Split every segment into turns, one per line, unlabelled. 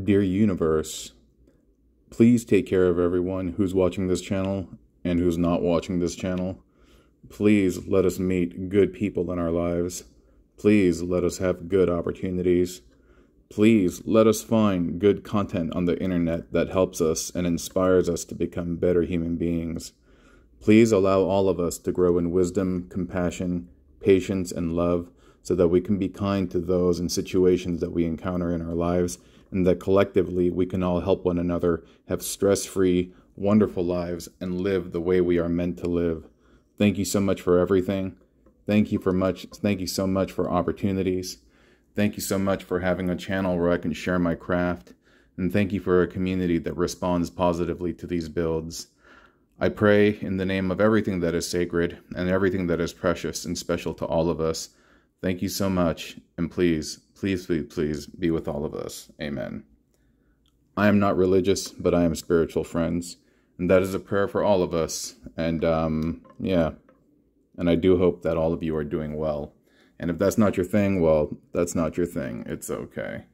Dear universe, please take care of everyone who's watching this channel and who's not watching this channel. Please let us meet good people in our lives. Please let us have good opportunities. Please let us find good content on the internet that helps us and inspires us to become better human beings. Please allow all of us to grow in wisdom, compassion, patience, and love so that we can be kind to those and situations that we encounter in our lives, and that collectively we can all help one another have stress-free, wonderful lives and live the way we are meant to live. Thank you so much for everything. Thank you so much for opportunities. Thank you so much for having a channel where I can share my craft. And thank you for a community that responds positively to these builds. I pray in the name of everything that is sacred and everything that is precious and special to all of us. Thank you so much, and please, please, please, please be with all of us. Amen. I am not religious, but I am spiritual, friends, and that is a prayer for all of us. And yeah, and I do hope that all of you are doing well. And if that's not your thing, well, that's not your thing. It's okay.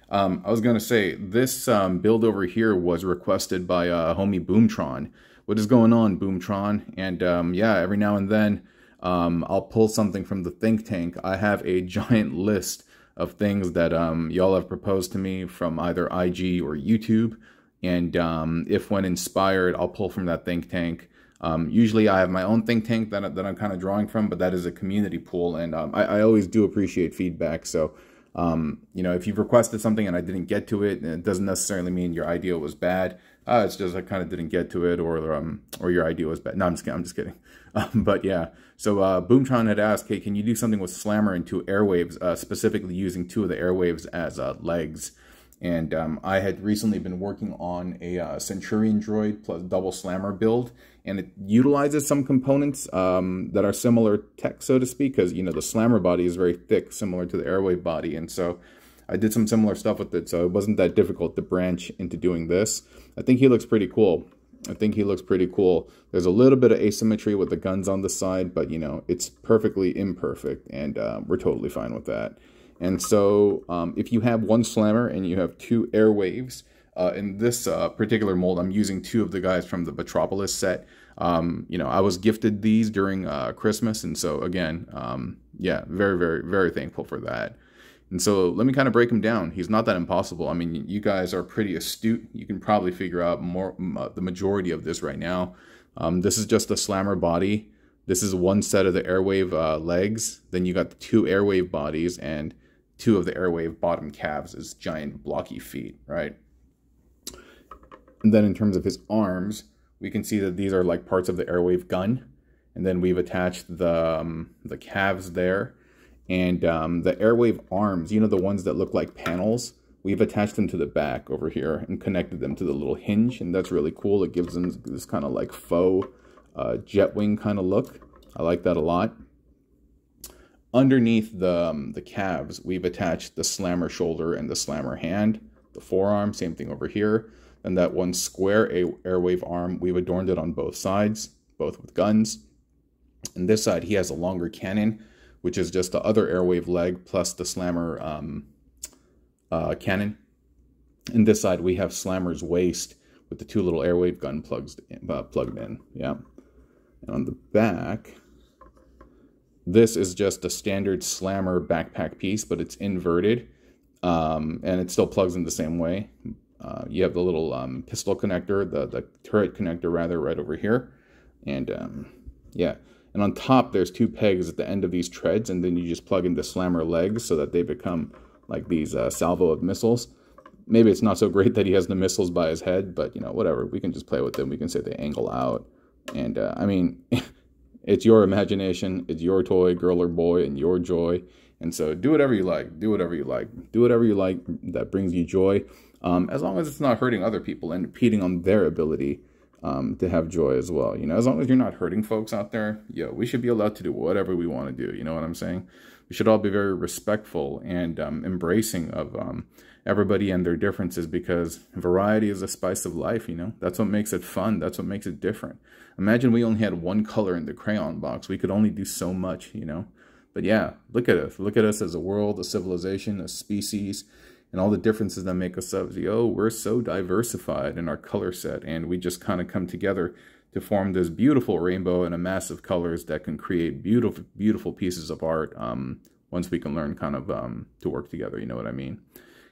I was going to say, this build over here was requested by homie Boomtron. What is going on, Boomtron? And yeah, every now and then, I'll pull something from the think tank. I have a giant list of things that y'all have proposed to me from either IG or YouTube. And if when inspired, I'll pull from that think tank. Usually I have my own think tank that I'm kind of drawing from, but that is a community pool. And I always do appreciate feedback. So, you know, if you've requested something and I didn't get to it, it doesn't necessarily mean your idea was bad. It's just I kind of didn't get to it, or your idea was bad. No, I'm just kidding. But yeah, so Boomtron had asked, hey, can you do something with Slammer and 2 Airwaves, specifically using 2 of the Airwaves as legs? And I had recently been working on a Centurion droid plus double Slammer build, and it utilizes some components that are similar tech, so to speak, because, you know, the Slammer body is very thick, similar to the Airwave body, and so I did some similar stuff with it, so it wasn't that difficult to branch into doing this. I think he looks pretty cool. There's a little bit of asymmetry with the guns on the side, but, you know, it's perfectly imperfect, and we're totally fine with that. And so if you have 1 Slammer and you have 2 Airwaves, in this particular mold, I'm using 2 of the guys from the Metropolis set. You know, I was gifted these during Christmas, and so, again, yeah, very, very, very thankful for that. And so let me kind of break him down. He's not that impossible. I mean, you guys are pretty astute. You can probably figure out the majority of this right now. This is just a Slammer body. This is 1 set of the Airwave legs. Then you got the 2 Airwave bodies and 2 of the Airwave bottom calves as giant blocky feet, right? And then in terms of his arms, we can see that these are like parts of the Airwave gun. And then we've attached the calves there. And the Airwave arms, you know, the ones that look like panels, we've attached them to the back over here and connected them to the little hinge. And that's really cool. It gives them this kind of like faux jet wing kind of look. I like that a lot. Underneath the calves, we've attached the Slammer shoulder and the Slammer hand. The forearm, same thing over here. And that 1 square Airwave arm, we've adorned it on both sides, both with guns. And this side, he has a longer cannon, which is just the other Airwave leg plus the Slammer cannon. And this side, we have Slammer's waist with the 2 little Airwave gun plugged in. Yeah. And on the back, this is just a standard Slammer backpack piece, but it's inverted, and it still plugs in the same way. You have the little pistol connector, the turret connector rather, right over here. And yeah. And on top, there's 2 pegs at the end of these treads, and then you just plug in the Slammer legs so that they become like these salvo of missiles. Maybe it's not so great that he has the missiles by his head, but, you know, whatever. We can just play with them. We can say they angle out. And, I mean, it's your imagination. It's your toy, girl or boy, and your joy. And so do whatever you like. Do whatever you like. Do whatever you like that brings you joy, as long as it's not hurting other people and impeding on their ability to have joy as well. You know, as long as you're not hurting folks out there, yo, we should be allowed to do whatever we want to do. You know what I'm saying? We should all be very respectful and embracing of everybody and their differences, because variety is the spice of life, you know? That's what makes it fun. That's what makes it different. Imagine we only had 1 color in the crayon box. We could only do so much, you know? But yeah, look at us. Look at us as a world, a civilization, a species, and all the differences that make us up. Yo, we're so diversified in our color set, and we just kind of come together to form this beautiful rainbow and a mass of colors that can create beautiful, beautiful pieces of art once we can learn kind of to work together, you know what I mean?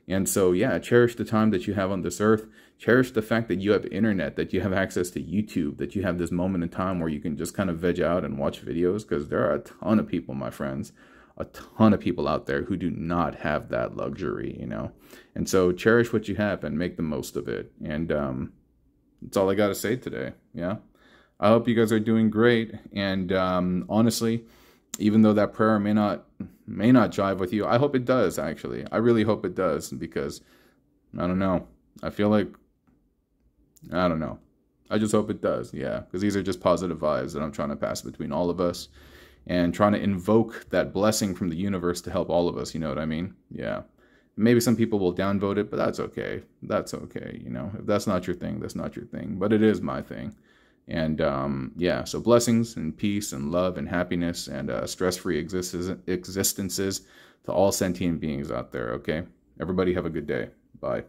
And so, yeah, cherish the time that you have on this earth. Cherish the fact that you have internet, that you have access to YouTube, that you have this moment in time where you can just kind of veg out and watch videos, because there are a ton of people, my friends, a ton of people out there who do not have that luxury, you know? And so cherish what you have and make the most of it. And that's all I got to say today, yeah? I hope you guys are doing great. And honestly, even though that prayer may not jive with you, I hope it does, actually. I really hope it does, because, I don't know. I feel like, I don't know. I just hope it does, yeah. Because these are just positive vibes that I'm trying to pass between all of us, and trying to invoke that blessing from the universe to help all of us, you know what I mean? Yeah. Maybe some people will downvote it, but that's okay. That's okay, you know. If that's not your thing, that's not your thing. But it is my thing. And yeah, so blessings and peace and love and happiness and stress-free existences to all sentient beings out there, okay? Everybody have a good day. Bye.